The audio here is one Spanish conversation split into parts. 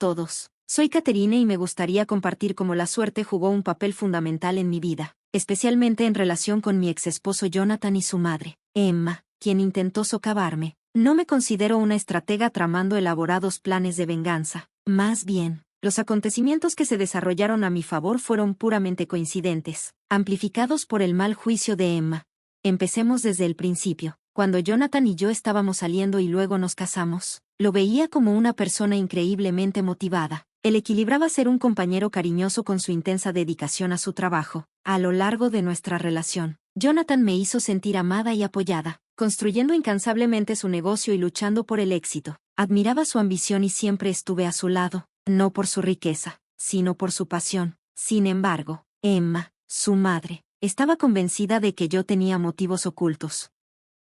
todos. Soy Caterine y me gustaría compartir cómo la suerte jugó un papel fundamental en mi vida, especialmente en relación con mi exesposo Jonathan y su madre, Emma, quien intentó socavarme. No me considero una estratega tramando elaborados planes de venganza. Más bien, los acontecimientos que se desarrollaron a mi favor fueron puramente coincidentes, amplificados por el mal juicio de Emma. Empecemos desde el principio. Cuando Jonathan y yo estábamos saliendo y luego nos casamos, lo veía como una persona increíblemente motivada. Él equilibraba ser un compañero cariñoso con su intensa dedicación a su trabajo. A lo largo de nuestra relación, Jonathan me hizo sentir amada y apoyada, construyendo incansablemente su negocio y luchando por el éxito. Admiraba su ambición y siempre estuve a su lado, no por su riqueza, sino por su pasión. Sin embargo, Emma, su madre, estaba convencida de que yo tenía motivos ocultos.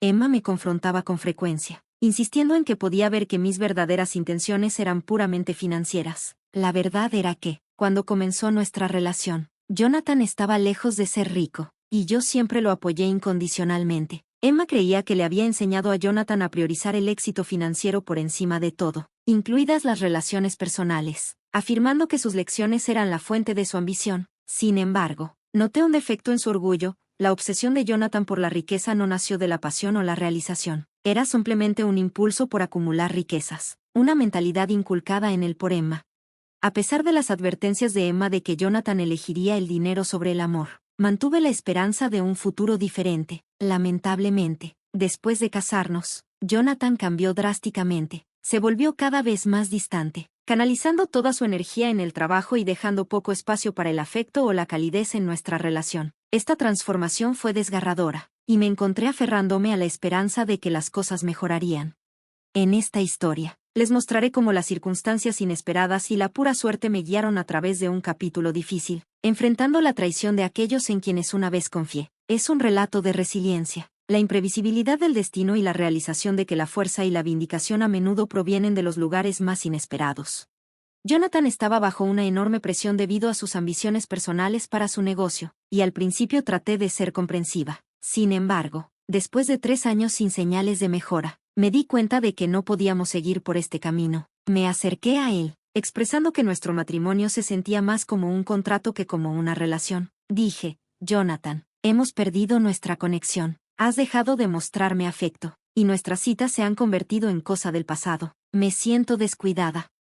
Emma me confrontaba con frecuencia, insistiendo en que podía ver que mis verdaderas intenciones eran puramente financieras. La verdad era que, cuando comenzó nuestra relación, Jonathan estaba lejos de ser rico, y yo siempre lo apoyé incondicionalmente. Emma creía que le había enseñado a Jonathan a priorizar el éxito financiero por encima de todo, incluidas las relaciones personales, afirmando que sus lecciones eran la fuente de su ambición. Sin embargo, noté un defecto en su orgullo. La obsesión de Jonathan por la riqueza no nació de la pasión o la realización. Era simplemente un impulso por acumular riquezas, una mentalidad inculcada en él por Emma. A pesar de las advertencias de Emma de que Jonathan elegiría el dinero sobre el amor, mantuve la esperanza de un futuro diferente. Lamentablemente, después de casarnos, Jonathan cambió drásticamente. Se volvió cada vez más distante, canalizando toda su energía en el trabajo y dejando poco espacio para el afecto o la calidez en nuestra relación. Esta transformación fue desgarradora, y me encontré aferrándome a la esperanza de que las cosas mejorarían. En esta historia, les mostraré cómo las circunstancias inesperadas y la pura suerte me guiaron a través de un capítulo difícil, enfrentando la traición de aquellos en quienes una vez confié. Es un relato de resiliencia, la imprevisibilidad del destino y la realización de que la fuerza y la vindicación a menudo provienen de los lugares más inesperados. Jonathan estaba bajo una enorme presión debido a sus ambiciones personales para su negocio, y al principio traté de ser comprensiva. Sin embargo, después de 3 años sin señales de mejora, me di cuenta de que no podíamos seguir por este camino. Me acerqué a él, expresando que nuestro matrimonio se sentía más como un contrato que como una relación. Dije, Jonathan, hemos perdido nuestra conexión, has dejado de mostrarme afecto, y nuestras citas se han convertido en cosa del pasado. Me siento descuidada.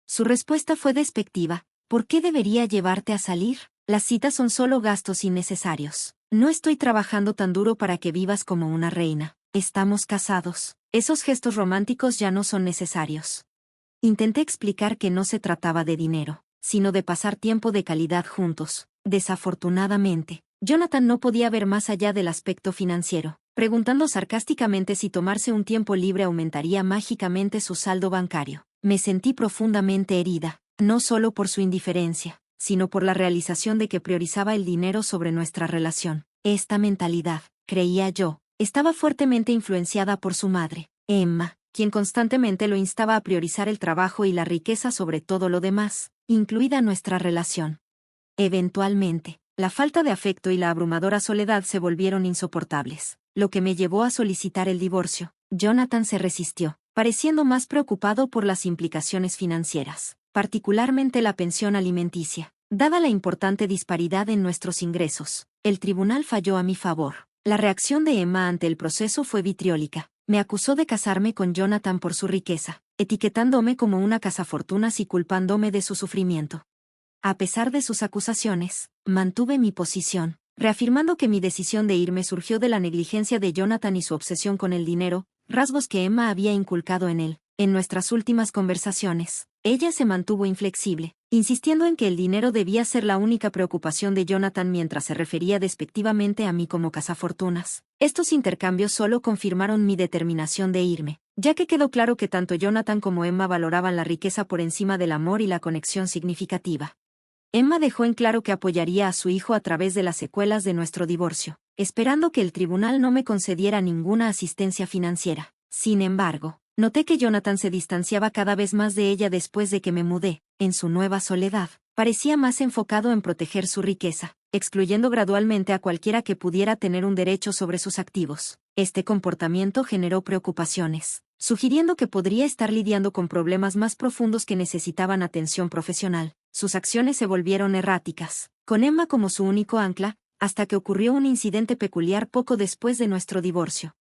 Su respuesta fue despectiva. ¿Por qué debería llevarte a salir? Las citas son solo gastos innecesarios. No estoy trabajando tan duro para que vivas como una reina. Estamos casados. Esos gestos románticos ya no son necesarios. Intenté explicar que no se trataba de dinero, sino de pasar tiempo de calidad juntos. Desafortunadamente, Jonathan no podía ver más allá del aspecto financiero, preguntando sarcásticamente si tomarse un tiempo libre aumentaría mágicamente su saldo bancario. Me sentí profundamente herida, no solo por su indiferencia, sino por la realización de que priorizaba el dinero sobre nuestra relación. Esta mentalidad, creía yo, estaba fuertemente influenciada por su madre, Emma, quien constantemente lo instaba a priorizar el trabajo y la riqueza sobre todo lo demás, incluida nuestra relación. Eventualmente, la falta de afecto y la abrumadora soledad se volvieron insoportables, lo que me llevó a solicitar el divorcio. Jonathan se resistió, pareciendo más preocupado por las implicaciones financieras, particularmente la pensión alimenticia. Dada la importante disparidad en nuestros ingresos, el tribunal falló a mi favor. La reacción de Emma ante el proceso fue vitriólica. Me acusó de casarme con Jonathan por su riqueza, etiquetándome como una cazafortunas y culpándome de su sufrimiento. A pesar de sus acusaciones, mantuve mi posición, reafirmando que mi decisión de irme surgió de la negligencia de Jonathan y su obsesión con el dinero, rasgos que Emma había inculcado en él. En nuestras últimas conversaciones, ella se mantuvo inflexible, insistiendo en que el dinero debía ser la única preocupación de Jonathan mientras se refería despectivamente a mí como cazafortunas. Estos intercambios solo confirmaron mi determinación de irme, ya que quedó claro que tanto Jonathan como Emma valoraban la riqueza por encima del amor y la conexión significativa. Emma dejó en claro que apoyaría a su hijo a través de las secuelas de nuestro divorcio, esperando que el tribunal no me concediera ninguna asistencia financiera. Sin embargo, noté que Jonathan se distanciaba cada vez más de ella después de que me mudé. En su nueva soledad, parecía más enfocado en proteger su riqueza, excluyendo gradualmente a cualquiera que pudiera tener un derecho sobre sus activos. Este comportamiento generó preocupaciones, sugiriendo que podría estar lidiando con problemas más profundos que necesitaban atención profesional. Sus acciones se volvieron erráticas, con Emma como su único ancla, hasta que ocurrió un incidente peculiar poco después de nuestro divorcio.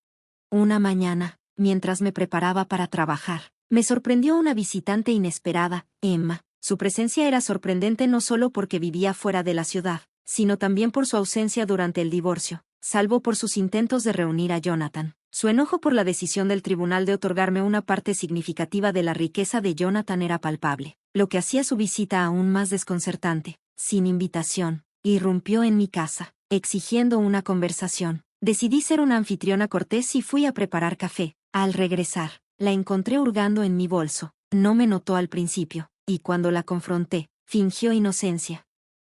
Una mañana, mientras me preparaba para trabajar, me sorprendió una visitante inesperada, Emma. Su presencia era sorprendente no solo porque vivía fuera de la ciudad, sino también por su ausencia durante el divorcio, salvo por sus intentos de reunir a Jonathan. Su enojo por la decisión del tribunal de otorgarme una parte significativa de la riqueza de Jonathan era palpable, lo que hacía su visita aún más desconcertante. Sin invitación, irrumpió en mi casa, exigiendo una conversación. Decidí ser una anfitriona cortés y fui a preparar café. Al regresar, la encontré hurgando en mi bolso. No me notó al principio, y cuando la confronté, fingió inocencia.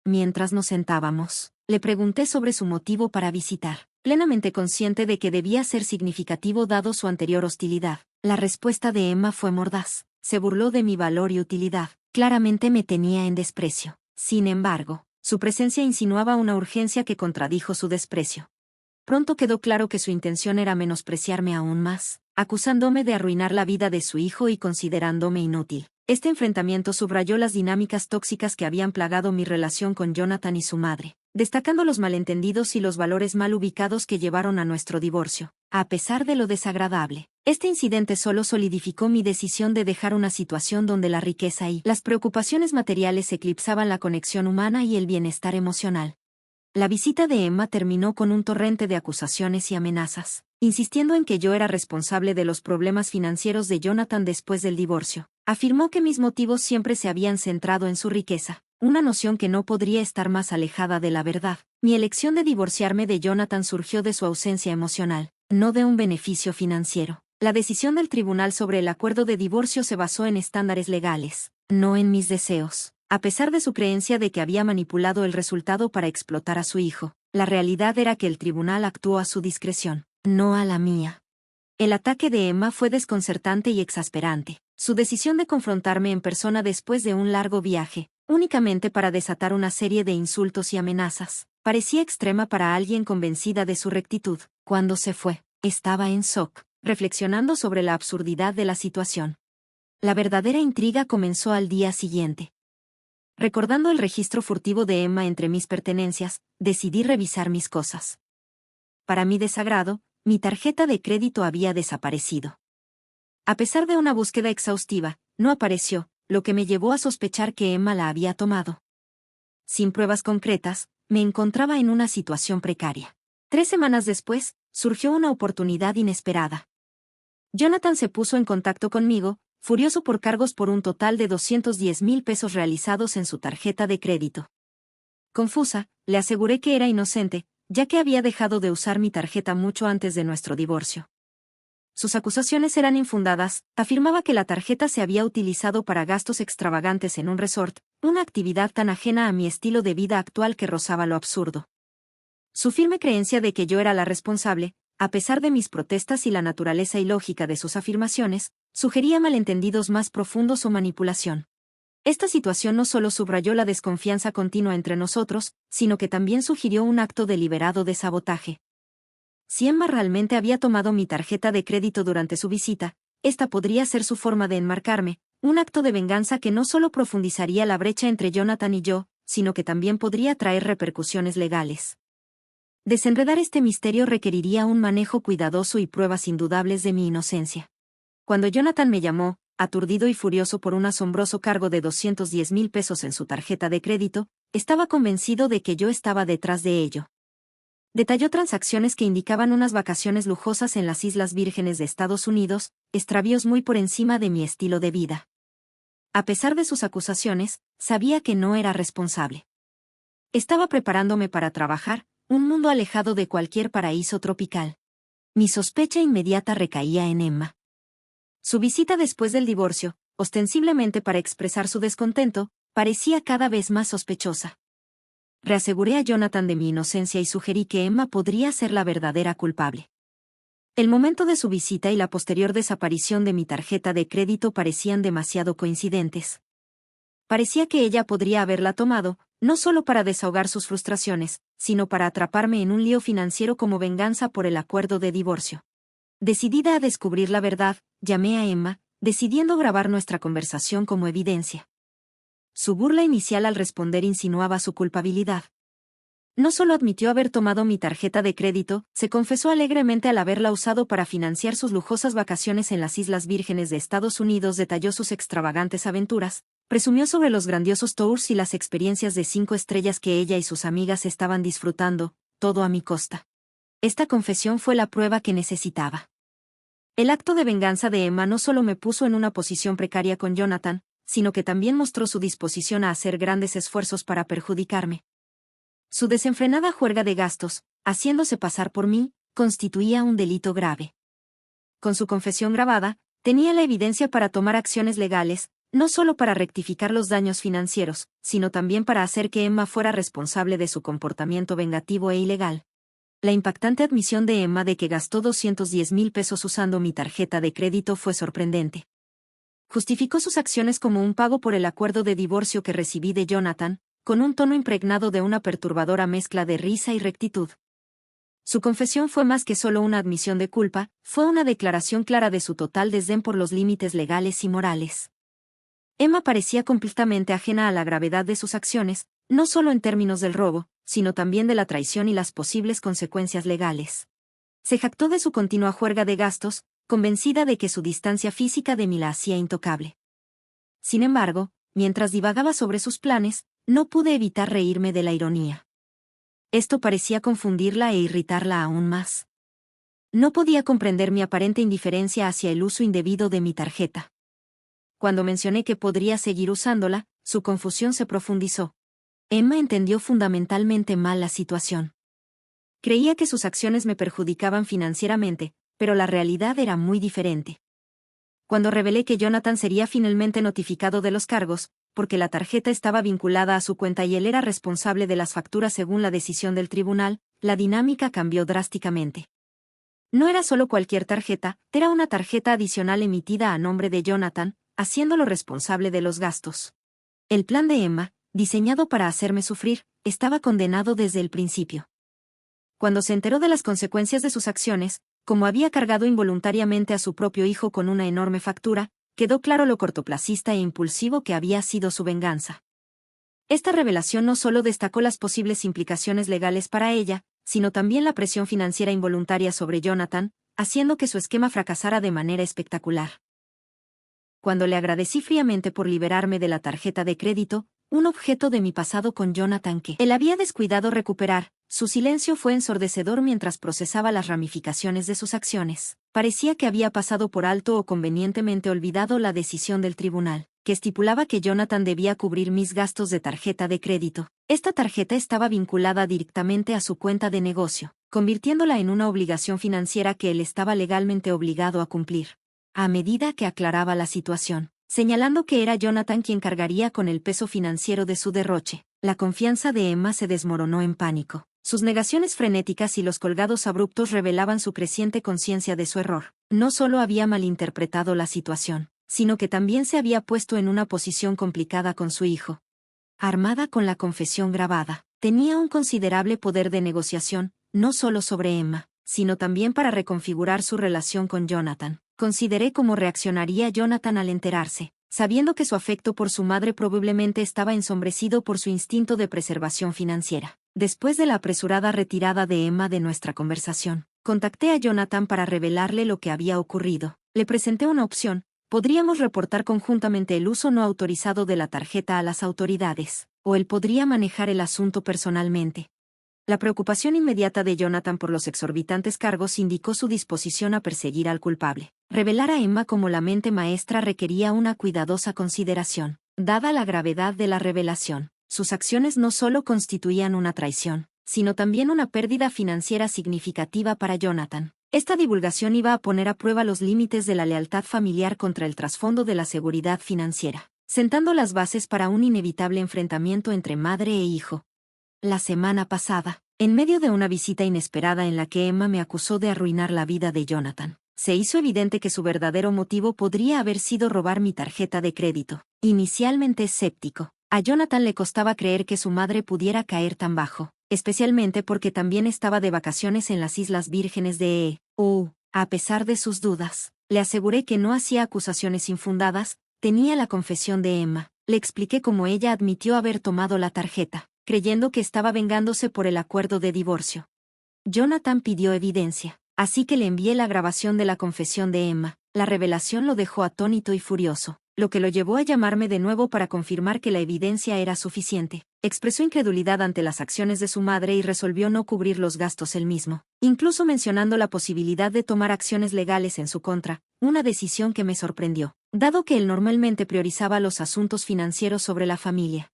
Mientras nos sentábamos, le pregunté sobre su motivo para visitar, plenamente consciente de que debía ser significativo dado su anterior hostilidad. La respuesta de Emma fue mordaz. Se burló de mi valor y utilidad. Claramente me tenía en desprecio. Sin embargo, su presencia insinuaba una urgencia que contradijo su desprecio. Pronto quedó claro que su intención era menospreciarme aún más, acusándome de arruinar la vida de su hijo y considerándome inútil. Este enfrentamiento subrayó las dinámicas tóxicas que habían plagado mi relación con Jonathan y su madre, destacando los malentendidos y los valores mal ubicados que llevaron a nuestro divorcio. A pesar de lo desagradable, este incidente solo solidificó mi decisión de dejar una situación donde la riqueza y las preocupaciones materiales eclipsaban la conexión humana y el bienestar emocional. La visita de Emma terminó con un torrente de acusaciones y amenazas, insistiendo en que yo era responsable de los problemas financieros de Jonathan después del divorcio. Afirmó que mis motivos siempre se habían centrado en su riqueza, una noción que no podría estar más alejada de la verdad. Mi elección de divorciarme de Jonathan surgió de su ausencia emocional, no de un beneficio financiero. La decisión del tribunal sobre el acuerdo de divorcio se basó en estándares legales, no en mis deseos. A pesar de su creencia de que había manipulado el resultado para explotar a su hijo, la realidad era que el tribunal actuó a su discreción, no a la mía. El ataque de Emma fue desconcertante y exasperante. Su decisión de confrontarme en persona después de un largo viaje, únicamente para desatar una serie de insultos y amenazas, parecía extrema para alguien convencida de su rectitud. Cuando se fue, estaba en shock, reflexionando sobre la absurdidad de la situación. La verdadera intriga comenzó al día siguiente. Recordando el registro furtivo de Emma entre mis pertenencias, decidí revisar mis cosas. Para mi desagrado, mi tarjeta de crédito había desaparecido. A pesar de una búsqueda exhaustiva, no apareció, lo que me llevó a sospechar que Emma la había tomado. Sin pruebas concretas, me encontraba en una situación precaria. 3 semanas después, surgió una oportunidad inesperada. Jonathan se puso en contacto conmigo, furioso por cargos por un total de 210,000 pesos realizados en su tarjeta de crédito. Confusa, le aseguré que era inocente, ya que había dejado de usar mi tarjeta mucho antes de nuestro divorcio. Sus acusaciones eran infundadas. Afirmaba que la tarjeta se había utilizado para gastos extravagantes en un resort, una actividad tan ajena a mi estilo de vida actual que rozaba lo absurdo. Su firme creencia de que yo era la responsable, a pesar de mis protestas y la naturaleza ilógica de sus afirmaciones, sugería malentendidos más profundos o manipulación. Esta situación no solo subrayó la desconfianza continua entre nosotros, sino que también sugirió un acto deliberado de sabotaje. Si Emma realmente había tomado mi tarjeta de crédito durante su visita, esta podría ser su forma de enmarcarme, un acto de venganza que no solo profundizaría la brecha entre Jonathan y yo, sino que también podría traer repercusiones legales. Desenredar este misterio requeriría un manejo cuidadoso y pruebas indudables de mi inocencia. Cuando Jonathan me llamó, aturdido y furioso por un asombroso cargo de 210,000 pesos en su tarjeta de crédito, estaba convencido de que yo estaba detrás de ello. Detalló transacciones que indicaban unas vacaciones lujosas en las Islas Vírgenes de Estados Unidos, extravíos muy por encima de mi estilo de vida. A pesar de sus acusaciones, sabía que no era responsable. Estaba preparándome para trabajar, un mundo alejado de cualquier paraíso tropical. Mi sospecha inmediata recaía en Emma. Su visita después del divorcio, ostensiblemente para expresar su descontento, parecía cada vez más sospechosa. Reaseguré a Jonathan de mi inocencia y sugerí que Emma podría ser la verdadera culpable. El momento de su visita y la posterior desaparición de mi tarjeta de crédito parecían demasiado coincidentes. Parecía que ella podría haberla tomado, no solo para desahogar sus frustraciones, sino para atraparme en un lío financiero como venganza por el acuerdo de divorcio. Decidida a descubrir la verdad, llamé a Emma, decidiendo grabar nuestra conversación como evidencia. Su burla inicial al responder insinuaba su culpabilidad. No solo admitió haber tomado mi tarjeta de crédito, se confesó alegremente al haberla usado para financiar sus lujosas vacaciones en las Islas Vírgenes de Estados Unidos, detalló sus extravagantes aventuras, presumió sobre los grandiosos tours y las experiencias de 5 estrellas que ella y sus amigas estaban disfrutando, todo a mi costa. Esta confesión fue la prueba que necesitaba. El acto de venganza de Emma no solo me puso en una posición precaria con Jonathan, sino que también mostró su disposición a hacer grandes esfuerzos para perjudicarme. Su desenfrenada juerga de gastos, haciéndose pasar por mí, constituía un delito grave. Con su confesión grabada, tenía la evidencia para tomar acciones legales, no solo para rectificar los daños financieros, sino también para hacer que Emma fuera responsable de su comportamiento vengativo e ilegal. La impactante admisión de Emma de que gastó 210,000 pesos usando mi tarjeta de crédito fue sorprendente. Justificó sus acciones como un pago por el acuerdo de divorcio que recibí de Jonathan, con un tono impregnado de una perturbadora mezcla de risa y rectitud. Su confesión fue más que solo una admisión de culpa, fue una declaración clara de su total desdén por los límites legales y morales. Emma parecía completamente ajena a la gravedad de sus acciones, no solo en términos del robo, sino también de la traición y las posibles consecuencias legales. Se jactó de su continua juerga de gastos, convencida de que su distancia física de mí la hacía intocable. Sin embargo, mientras divagaba sobre sus planes, no pude evitar reírme de la ironía. Esto parecía confundirla e irritarla aún más. No podía comprender mi aparente indiferencia hacia el uso indebido de mi tarjeta. Cuando mencioné que podría seguir usándola, su confusión se profundizó. Emma entendió fundamentalmente mal la situación. Creía que sus acciones me perjudicaban financieramente, pero la realidad era muy diferente. Cuando revelé que Jonathan sería finalmente notificado de los cargos, porque la tarjeta estaba vinculada a su cuenta y él era responsable de las facturas según la decisión del tribunal, la dinámica cambió drásticamente. No era solo cualquier tarjeta, era una tarjeta adicional emitida a nombre de Jonathan, haciéndolo responsable de los gastos. El plan de Emma, diseñado para hacerme sufrir, estaba condenado desde el principio. Cuando se enteró de las consecuencias de sus acciones, como había cargado involuntariamente a su propio hijo con una enorme factura, quedó claro lo cortoplacista e impulsivo que había sido su venganza. Esta revelación no solo destacó las posibles implicaciones legales para ella, sino también la presión financiera involuntaria sobre Jonathan, haciendo que su esquema fracasara de manera espectacular. Cuando le agradecí fríamente por liberarme de la tarjeta de crédito, un objeto de mi pasado con Jonathan que él había descuidado recuperar, su silencio fue ensordecedor mientras procesaba las ramificaciones de sus acciones. Parecía que había pasado por alto o convenientemente olvidado la decisión del tribunal, que estipulaba que Jonathan debía cubrir mis gastos de tarjeta de crédito. Esta tarjeta estaba vinculada directamente a su cuenta de negocio, convirtiéndola en una obligación financiera que él estaba legalmente obligado a cumplir. A medida que aclaraba la situación, señalando que era Jonathan quien cargaría con el peso financiero de su derroche, la confianza de Emma se desmoronó en pánico. Sus negaciones frenéticas y los colgados abruptos revelaban su creciente conciencia de su error. No solo había malinterpretado la situación, sino que también se había puesto en una posición complicada con su hijo. Armada con la confesión grabada, tenía un considerable poder de negociación, no solo sobre Emma, sino también para reconfigurar su relación con Jonathan. Consideré cómo reaccionaría Jonathan al enterarse, sabiendo que su afecto por su madre probablemente estaba ensombrecido por su instinto de preservación financiera. Después de la apresurada retirada de Emma de nuestra conversación, contacté a Jonathan para revelarle lo que había ocurrido. Le presenté una opción: podríamos reportar conjuntamente el uso no autorizado de la tarjeta a las autoridades, o él podría manejar el asunto personalmente. La preocupación inmediata de Jonathan por los exorbitantes cargos indicó su disposición a perseguir al culpable. Revelar a Emma como la mente maestra requería una cuidadosa consideración. Dada la gravedad de la revelación, sus acciones no solo constituían una traición, sino también una pérdida financiera significativa para Jonathan. Esta divulgación iba a poner a prueba los límites de la lealtad familiar contra el trasfondo de la seguridad financiera, sentando las bases para un inevitable enfrentamiento entre madre e hijo. La semana pasada, en medio de una visita inesperada en la que Emma me acusó de arruinar la vida de Jonathan, se hizo evidente que su verdadero motivo podría haber sido robar mi tarjeta de crédito. Inicialmente escéptico, a Jonathan le costaba creer que su madre pudiera caer tan bajo, especialmente porque también estaba de vacaciones en las Islas Vírgenes de A pesar de sus dudas, le aseguré que no hacía acusaciones infundadas, tenía la confesión de Emma. Le expliqué cómo ella admitió haber tomado la tarjeta, creyendo que estaba vengándose por el acuerdo de divorcio. Jonathan pidió evidencia, así que le envié la grabación de la confesión de Emma. La revelación lo dejó atónito y furioso, lo que lo llevó a llamarme de nuevo para confirmar que la evidencia era suficiente. Expresó incredulidad ante las acciones de su madre y resolvió no cubrir los gastos él mismo, incluso mencionando la posibilidad de tomar acciones legales en su contra, una decisión que me sorprendió, dado que él normalmente priorizaba los asuntos financieros sobre la familia.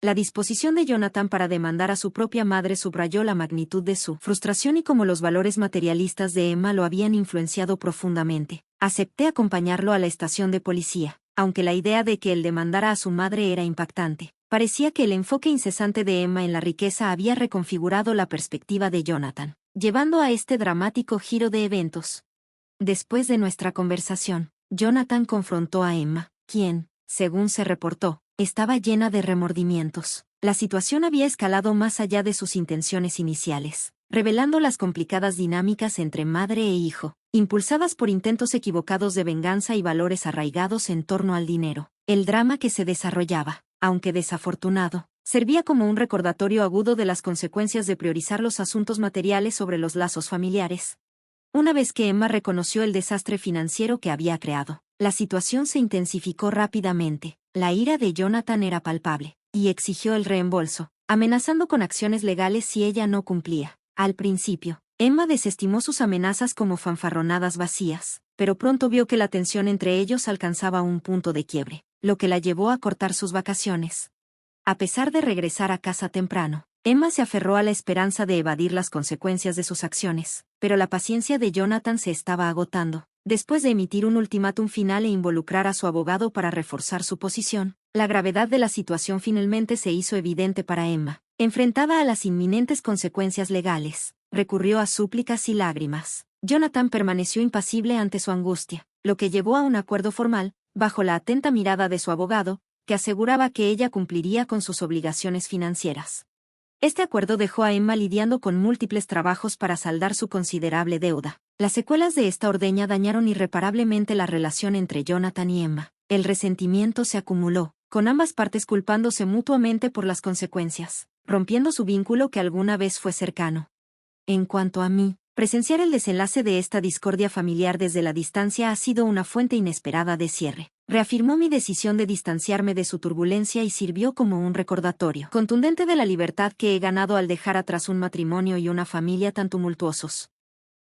La disposición de Jonathan para demandar a su propia madre subrayó la magnitud de su frustración y cómo los valores materialistas de Emma lo habían influenciado profundamente. Acepté acompañarlo a la estación de policía, aunque la idea de que él demandara a su madre era impactante. Parecía que el enfoque incesante de Emma en la riqueza había reconfigurado la perspectiva de Jonathan, llevando a este dramático giro de eventos. Después de nuestra conversación, Jonathan confrontó a Emma, quien, según se reportó, estaba llena de remordimientos. La situación había escalado más allá de sus intenciones iniciales, revelando las complicadas dinámicas entre madre e hijo, impulsadas por intentos equivocados de venganza y valores arraigados en torno al dinero. El drama que se desarrollaba, aunque desafortunado, servía como un recordatorio agudo de las consecuencias de priorizar los asuntos materiales sobre los lazos familiares. Una vez que Emma reconoció el desastre financiero que había creado, la situación se intensificó rápidamente. La ira de Jonathan era palpable, y exigió el reembolso, amenazando con acciones legales si ella no cumplía. Al principio, Emma desestimó sus amenazas como fanfarronadas vacías, pero pronto vio que la tensión entre ellos alcanzaba un punto de quiebre, lo que la llevó a cortar sus vacaciones. A pesar de regresar a casa temprano, Emma se aferró a la esperanza de evadir las consecuencias de sus acciones, pero la paciencia de Jonathan se estaba agotando. Después de emitir un ultimátum final e involucrar a su abogado para reforzar su posición, la gravedad de la situación finalmente se hizo evidente para Emma. Enfrentada a las inminentes consecuencias legales, recurrió a súplicas y lágrimas. Jonathan permaneció impasible ante su angustia, lo que llevó a un acuerdo formal, bajo la atenta mirada de su abogado, que aseguraba que ella cumpliría con sus obligaciones financieras. Este acuerdo dejó a Emma lidiando con múltiples trabajos para saldar su considerable deuda. Las secuelas de esta ordeña dañaron irreparablemente la relación entre Jonathan y Emma. El resentimiento se acumuló, con ambas partes culpándose mutuamente por las consecuencias, rompiendo su vínculo que alguna vez fue cercano. En cuanto a mí, presenciar el desenlace de esta discordia familiar desde la distancia ha sido una fuente inesperada de cierre. Reafirmó mi decisión de distanciarme de su turbulencia y sirvió como un recordatorio contundente de la libertad que he ganado al dejar atrás un matrimonio y una familia tan tumultuosos.